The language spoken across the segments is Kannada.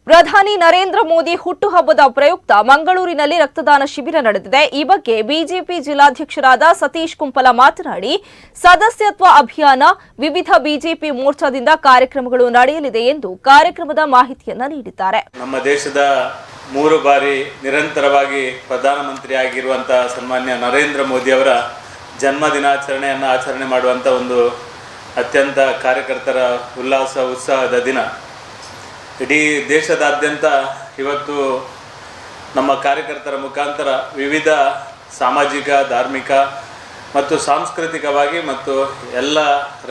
ಪ್ರಧಾನಿ ನರೇಂದ್ರ ಮೋದಿ ಹುಟ್ಟುಹಬ್ಬದ ಪ್ರಯುಕ್ತ ಮಂಗಳೂರಿನಲ್ಲಿ ರಕ್ತದಾನ ಶಿಬಿರ ನಡೆದಿದೆ. ಈ ಬಗ್ಗೆ ಬಿಜೆಪಿ ಜಿಲ್ಲಾಧ್ಯಕ್ಷರಾದ ಸತೀಶ್ ಕುಂಪಲ ಮಾತನಾಡಿ, ಸದಸ್ಯತ್ವ ಅಭಿಯಾನ, ವಿವಿಧ ಬಿಜೆಪಿ ಮೋರ್ಚಾದಿಂದ ಕಾರ್ಯಕ್ರಮಗಳು ನಡೆಯಲಿದೆ ಎಂದು ಕಾರ್ಯಕ್ರಮದ ಮಾಹಿತಿಯನ್ನು ನೀಡಿದ್ದಾರೆ. ನಮ್ಮ ದೇಶದ 3 ಬಾರಿ ನಿರಂತರವಾಗಿ ಪ್ರಧಾನಮಂತ್ರಿ ಆಗಿರುವಂತಹ ಸನ್ಮಾನ್ಯ ನರೇಂದ್ರ ಮೋದಿ ಅವರ ಜನ್ಮ ದಿನಾಚರಣೆಯನ್ನು ಆಚರಣೆ ಮಾಡುವಂಥ ಒಂದು ಅತ್ಯಂತ ಕಾರ್ಯಕರ್ತರ ಉಲ್ಲಾಸ ಉತ್ಸಾಹದ ದಿನ. ಇಡೀ ದೇಶದಾದ್ಯಂತ ಇವತ್ತು ನಮ್ಮ ಕಾರ್ಯಕರ್ತರ ಮುಖಾಂತರ ವಿವಿಧ ಸಾಮಾಜಿಕ, ಧಾರ್ಮಿಕ ಮತ್ತು ಸಾಂಸ್ಕೃತಿಕವಾಗಿ ಮತ್ತು ಎಲ್ಲ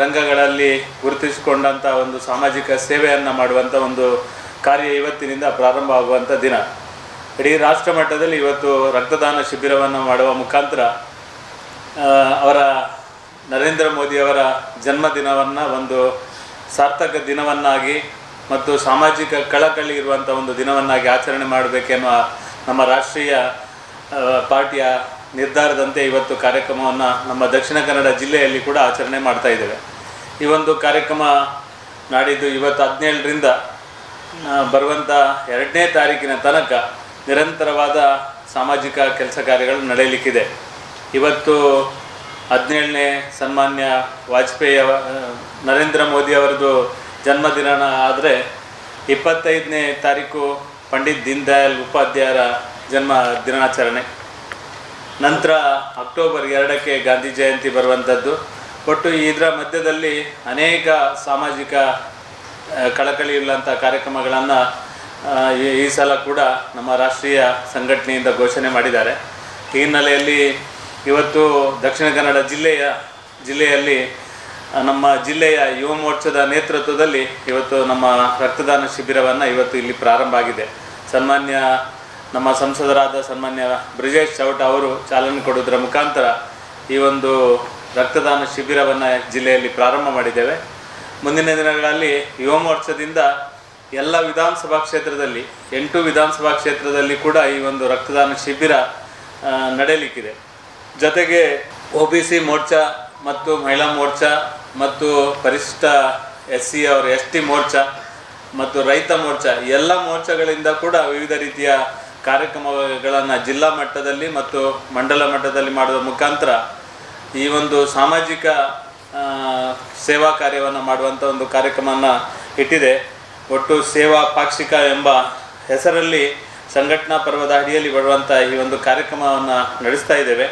ರಂಗಗಳಲ್ಲಿ ಗುರುತಿಸಿಕೊಂಡಂಥ ಒಂದು ಸಾಮಾಜಿಕ ಸೇವೆಯನ್ನು ಮಾಡುವಂಥ ಒಂದು ಕಾರ್ಯ ಇವತ್ತಿನಿಂದ ಪ್ರಾರಂಭ ಆಗುವಂಥ ದಿನ. ಇಡೀ ರಾಷ್ಟ್ರ ಮಟ್ಟದಲ್ಲಿ ಇವತ್ತು ರಕ್ತದಾನ ಶಿಬಿರವನ್ನು ಮಾಡುವ ಮುಖಾಂತರ ಅವರ ನರೇಂದ್ರ ಮೋದಿಯವರ ಜನ್ಮದಿನವನ್ನು ಒಂದು ಸಾರ್ಥಕ ದಿನವನ್ನಾಗಿ ಮತ್ತು ಸಾಮಾಜಿಕ ಕಳಕಳಿ ಇರುವಂಥ ಒಂದು ದಿನವನ್ನಾಗಿ ಆಚರಣೆ ಮಾಡಬೇಕೆನ್ನುವ ನಮ್ಮ ರಾಷ್ಟ್ರೀಯ ಪಾರ್ಟಿಯ ನಿರ್ಧಾರದಂತೆ ಇವತ್ತು ಕಾರ್ಯಕ್ರಮವನ್ನು ನಮ್ಮ ದಕ್ಷಿಣ ಕನ್ನಡ ಜಿಲ್ಲೆಯಲ್ಲಿ ಕೂಡ ಆಚರಣೆ ಮಾಡ್ತಾ ಇದ್ದೇವೆ. ಈ ಒಂದು ಕಾರ್ಯಕ್ರಮ ನಾಡಿದ್ದು ಇವತ್ತು 17ರಿಂದ ಬರುವಂಥ 2ನೇ ತಾರೀಕಿನ ತನಕ ನಿರಂತರವಾದ ಸಾಮಾಜಿಕ ಕೆಲಸ ಕಾರ್ಯಗಳು ನಡೆಯಲಿಕ್ಕಿದೆ. ಇವತ್ತು 17ನೇ ಸನ್ಮಾನ್ಯ ವಾಜಪೇಯಿ ನರೇಂದ್ರ ಮೋದಿ ಅವರದು ಜನ್ಮದಿನ ಆದರೆ 25ನೇ ತಾರೀಕು ಪಂಡಿತ್ ದೀನ್ ದಯಾಳ್ ಉಪಾಧ್ಯಾಯರ ಜನ್ಮ ದಿನಾಚರಣೆ, ನಂತರ ಅಕ್ಟೋಬರ್ 2ಕ್ಕೆ ಗಾಂಧಿ ಜಯಂತಿ ಬರುವಂಥದ್ದು. ಒಟ್ಟು ಇದರ ಮಧ್ಯದಲ್ಲಿ ಅನೇಕ ಸಾಮಾಜಿಕ ಕಳಕಳಿ ಇರುವಂಥ ಕಾರ್ಯಕ್ರಮಗಳನ್ನು ಈ ಸಲ ಕೂಡ ನಮ್ಮ ರಾಷ್ಟ್ರೀಯ ಸಂಘಟನೆಯಿಂದ ಘೋಷಣೆ ಮಾಡಿದ್ದಾರೆ. ಈ ಹಿನ್ನೆಲೆಯಲ್ಲಿ ಇವತ್ತು ದಕ್ಷಿಣ ಕನ್ನಡ ಜಿಲ್ಲೆಯಲ್ಲಿ ನಮ್ಮ ಜಿಲ್ಲೆಯ ಯುವ ಮೋರ್ಚಾದ ನೇತೃತ್ವದಲ್ಲಿ ಇವತ್ತು ನಮ್ಮ ರಕ್ತದಾನ ಶಿಬಿರವನ್ನು ಇವತ್ತು ಇಲ್ಲಿ ಪ್ರಾರಂಭ ಆಗಿದೆ. ನಮ್ಮ ಸಂಸದರಾದ ಸನ್ಮಾನ್ಯ ಬ್ರಿಜೇಶ್ ಚೌಟ ಅವರು ಚಾಲನೆ ಕೊಡುವುದರ ಮುಖಾಂತರ ಈ ಒಂದು ರಕ್ತದಾನ ಶಿಬಿರವನ್ನು ಜಿಲ್ಲೆಯಲ್ಲಿ ಪ್ರಾರಂಭ ಮಾಡಿದ್ದೇವೆ. ಮುಂದಿನ ದಿನಗಳಲ್ಲಿ ಯುವ ಮೋರ್ಚಾದಿಂದ ಎಲ್ಲ ವಿಧಾನಸಭಾ ಕ್ಷೇತ್ರದಲ್ಲಿ 8 ವಿಧಾನಸಭಾ ಕ್ಷೇತ್ರದಲ್ಲಿ ಕೂಡ ಈ ಒಂದು ರಕ್ತದಾನ ಶಿಬಿರ ನಡೆಯಲಿಕ್ಕಿದೆ. ಜೊತೆಗೆ OBC ಮೋರ್ಚಾ ಮತ್ತು ಮಹಿಳಾ ಮೋರ್ಚಾ ಮತ್ತು ಪರಿಶಿಷ್ಟ SC ಅವರು ST ಮೋರ್ಚಾ ಮತ್ತು ರೈತ ಮೋರ್ಚಾ ಎಲ್ಲ ಮೋರ್ಚಾಗಳಿಂದ ಕೂಡ ವಿವಿಧ ರೀತಿಯ ಕಾರ್ಯಕ್ರಮಗಳನ್ನು ಜಿಲ್ಲಾ ಮಟ್ಟದಲ್ಲಿ ಮತ್ತು ಮಂಡಲ ಮಟ್ಟದಲ್ಲಿ ಮಾಡುವ ಮುಖಾಂತರ ಈ ಒಂದು ಸಾಮಾಜಿಕ ಸೇವಾ ಕಾರ್ಯವನ್ನು ಮಾಡುವಂಥ ಒಂದು ಕಾರ್ಯಕ್ರಮವನ್ನು ಇಟ್ಟಿದೆ. ಒಟ್ಟು ಸೇವಾ ಪಾಕ್ಷಿಕ ಎಂಬ ಹೆಸರಲ್ಲಿ ಸಂಘಟನಾ ಪರ್ವದ ಅಡಿಯಲ್ಲಿ ಬರುವಂಥ ಈ ಒಂದು ಕಾರ್ಯಕ್ರಮವನ್ನು ನಡೆಸ್ತಾ ಇದ್ದೇವೆ.